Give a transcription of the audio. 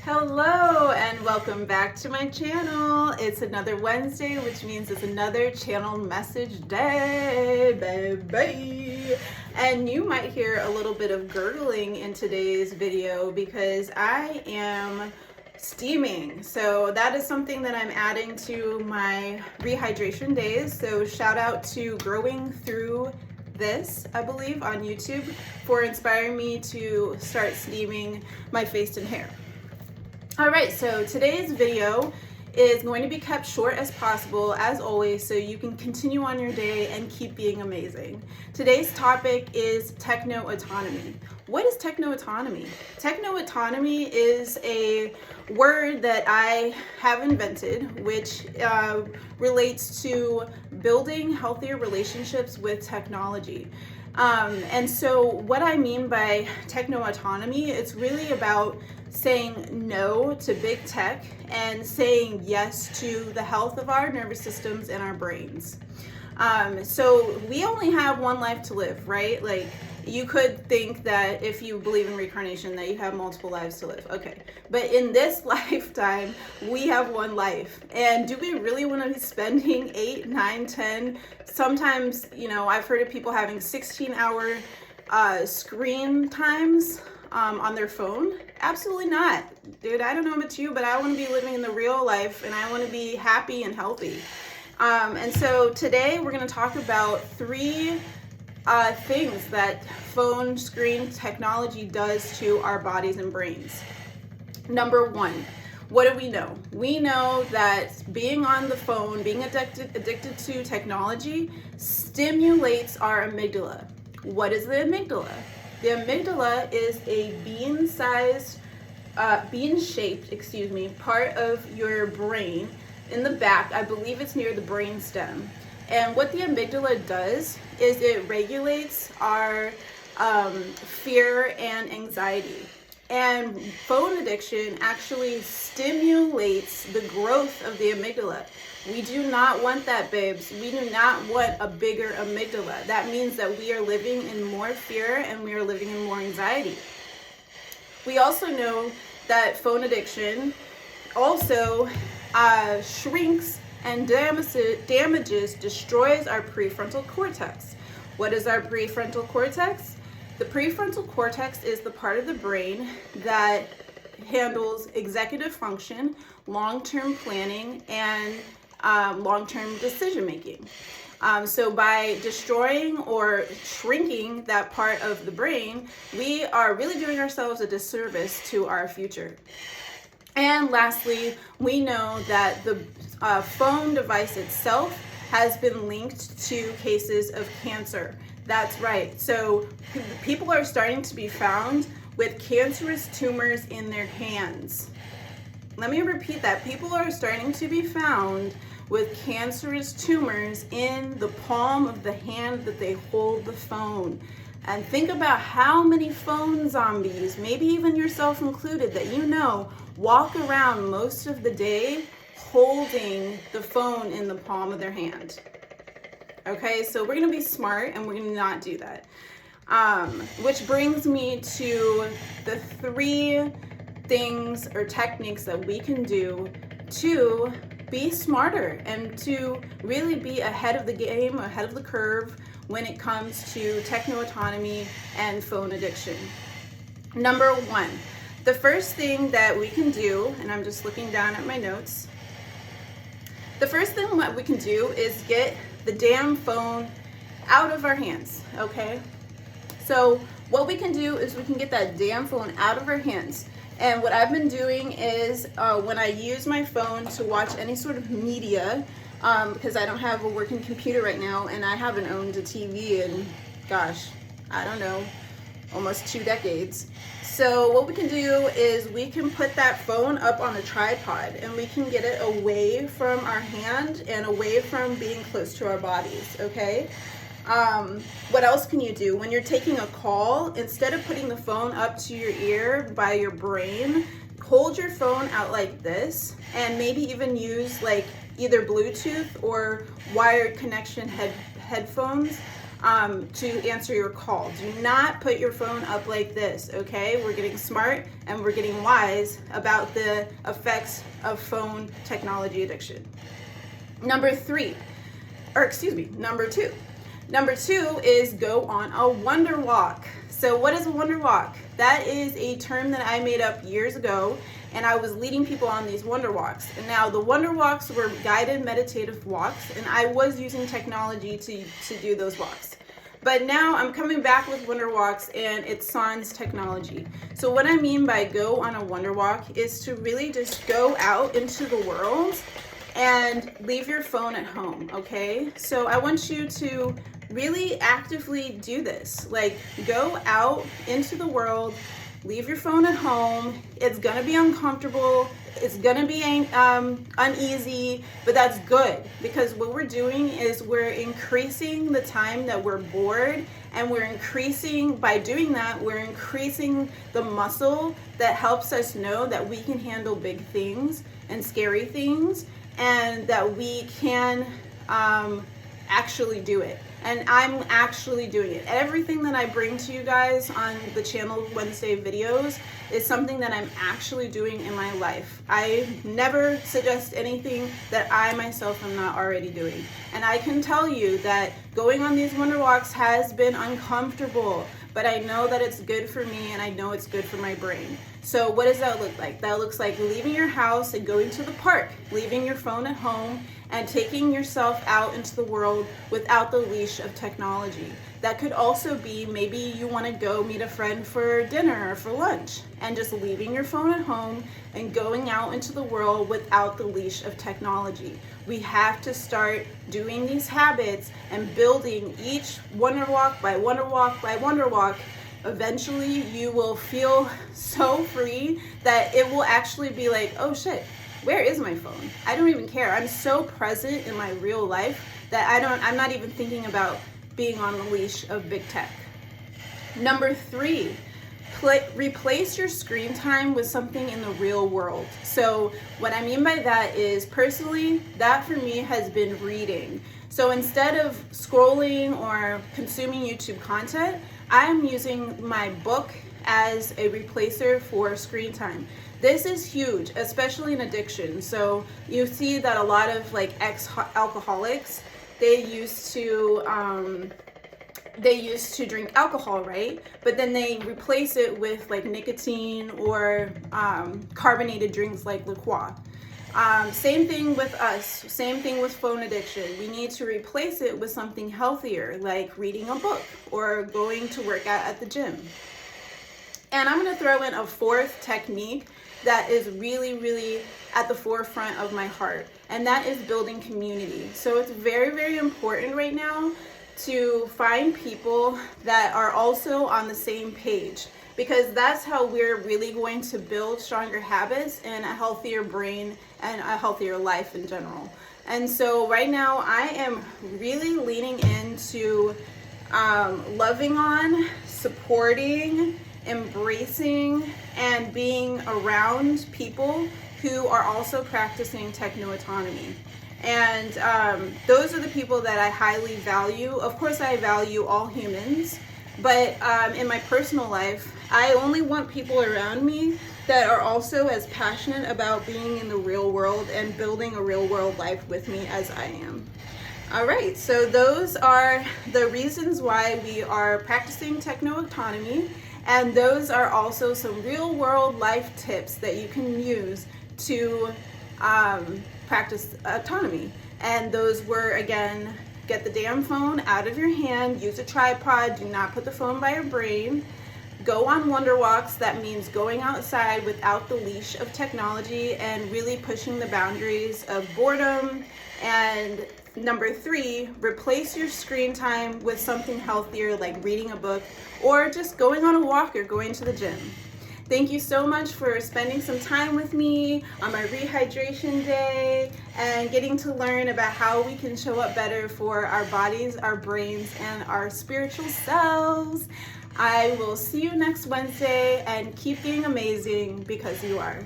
Hello and welcome back to my channel. It's another Wednesday, which means it's another channel message day, baby. And you might hear a little bit of gurgling in today's video because I am steaming. So that is something that I'm adding to my rehydration days. So shout out to Growing Through This, I believe, on YouTube for inspiring me to start steaming my face and hair. All right, so today's video is going to be kept short as possible, as always, so you can continue on your day and keep being amazing. Today's topic is techno autonomy. What is techno autonomy? Techno autonomy is a word that I have invented, which relates to building healthier relationships with technology. And so what I mean by techno autonomy, it's really about saying no to big tech and saying yes to the health of our nervous systems and our brains. So we only have one life to live, right? Like, you could think that if you believe in reincarnation that you have multiple lives to live. Okay, but in this lifetime, we have one life. And do we really want to be spending 8, 9, 10, sometimes, you know, I've heard of people having 16-hour screen times on their phone? Absolutely not. Dude, I don't know about you, but I want to be living in the real life and I want to be happy and healthy. And so today we're going to talk about 3 things that phone screen technology does to our bodies and brains. Number 1, what do we know? We know that being on the phone, being addicted to technology stimulates our amygdala. What is the amygdala? The amygdala is a bean-shaped, part of your brain in the back. I believe it's near the brain stem. And what the amygdala does is it regulates our fear and anxiety. And phone addiction actually stimulates the growth of the amygdala. We do not want that, babes. We do not want a bigger amygdala. That means that we are living in more fear and we are living in more anxiety. We also know that phone addiction also shrinks and damages, destroys our prefrontal cortex. What is our prefrontal cortex? The prefrontal cortex is the part of the brain that handles executive function, long-term planning, and long-term decision making. So by destroying or shrinking that part of the brain, we are really doing ourselves a disservice to our future. And lastly, we know that the phone device itself has been linked to cases of cancer. That's right. So people are starting to be found with cancerous tumors in their hands. Let me repeat that. People are starting to be found with cancerous tumors in the palm of the hand that they hold the phone. And think about how many phone zombies, maybe even yourself included, that you know walk around most of the day holding the phone in the palm of their hand. Okay, so we're gonna be smart and we're gonna not do that. Which brings me to the 3 things or techniques that we can do to be smarter and to really be ahead of the game, ahead of the curve when it comes to techno autonomy and phone addiction. Number 1, the first thing that we can do, and I'm just looking down at my notes, the first thing that we can do is get the damn phone out of our hands, okay? So what we can do is we can get that damn phone out of our hands. And what I've been doing is when I use my phone to watch any sort of media, because I don't have a working computer right now and I haven't owned a TV in, gosh, I don't know, almost 2 decades. So what we can do is we can put that phone up on a tripod and we can get it away from our hand and away from being close to our bodies, okay? What else can you do? When you're taking a call, instead of putting the phone up to your ear by your brain, hold your phone out like this and maybe even use like either Bluetooth or wired connection headphones to answer your call. Do not put your phone up like this, okay? We're getting smart and we're getting wise about the effects of phone technology addiction. Number two. Number two is go on a wonder walk. So what is a wonder walk? That is a term that I made up years ago, and I was leading people on these wonder walks. And now the wonder walks were guided meditative walks, and I was using technology to do those walks. But now I'm coming back with wonder walks, and it's sans technology. So what I mean by go on a wonder walk is to really just go out into the world and leave your phone at home, okay? So I want you to really actively do this. Like, go out into the world, leave your phone at home. It's gonna be uncomfortable, it's gonna be uneasy, but that's good, because what we're doing is we're increasing the time that we're bored, and by doing that, we're increasing the muscle that helps us know that we can handle big things and scary things, and that we can actually do it. And I'm actually doing it. Everything that I bring to you guys on the channel Wednesday videos is something that I'm actually doing in my life. I never suggest anything that I myself am not already doing. And I can tell you that going on these wonder walks has been uncomfortable, but I know that it's good for me, and I know it's good for my brain. So what does that look like? That looks like leaving your house and going to the park, leaving your phone at home, and taking yourself out into the world without the leash of technology. That could also be, maybe you want to go meet a friend for dinner or for lunch, and just leaving your phone at home and going out into the world without the leash of technology. We have to start doing these habits and building each wonder walk by wonder walk by wonder walk. Eventually you will feel so free that it will actually be like, oh shit, where is my phone? I don't even care. I'm so present in my real life that I'm not even thinking about being on the leash of big tech. Number three, replace your screen time with something in the real world. So what I mean by that is, personally, that for me has been reading. So instead of scrolling or consuming YouTube content, I'm using my book as a replacer for screen time. This is huge, especially in addiction. So you see that a lot of like ex-alcoholics, they used to drink alcohol, right? But then they replace it with like nicotine or carbonated drinks like liqueur. Same thing with us, same thing with phone addiction. We need to replace it with something healthier, like reading a book or going to work out at the gym. And I'm gonna throw in a fourth technique that is really, really at the forefront of my heart, and that is building community. So it's very, very important right now to find people that are also on the same page, because that's how we're really going to build stronger habits and a healthier brain and a healthier life in general. And so right now I am really leaning into loving on, supporting, embracing, and being around people who are also practicing techno autonomy. And those are the people that I highly value. Of course, I value all humans, but in my personal life, I only want people around me that are also as passionate about being in the real world and building a real world life with me as I am. All right, so those are the reasons why we are practicing techno autonomy, and those are also some real world life tips that you can use to practice autonomy. And those were, again, get the damn phone out of your hand, use a tripod, do not put the phone by your brain, go on wonder walks. That means going outside without the leash of technology and really pushing the boundaries of boredom. And number three, replace your screen time with something healthier, like reading a book or just going on a walk or going to the gym. Thank you so much for spending some time with me on my rehydration day and getting to learn about how we can show up better for our bodies, our brains, and our spiritual selves. I will see you next Wednesday, and keep being amazing, because you are.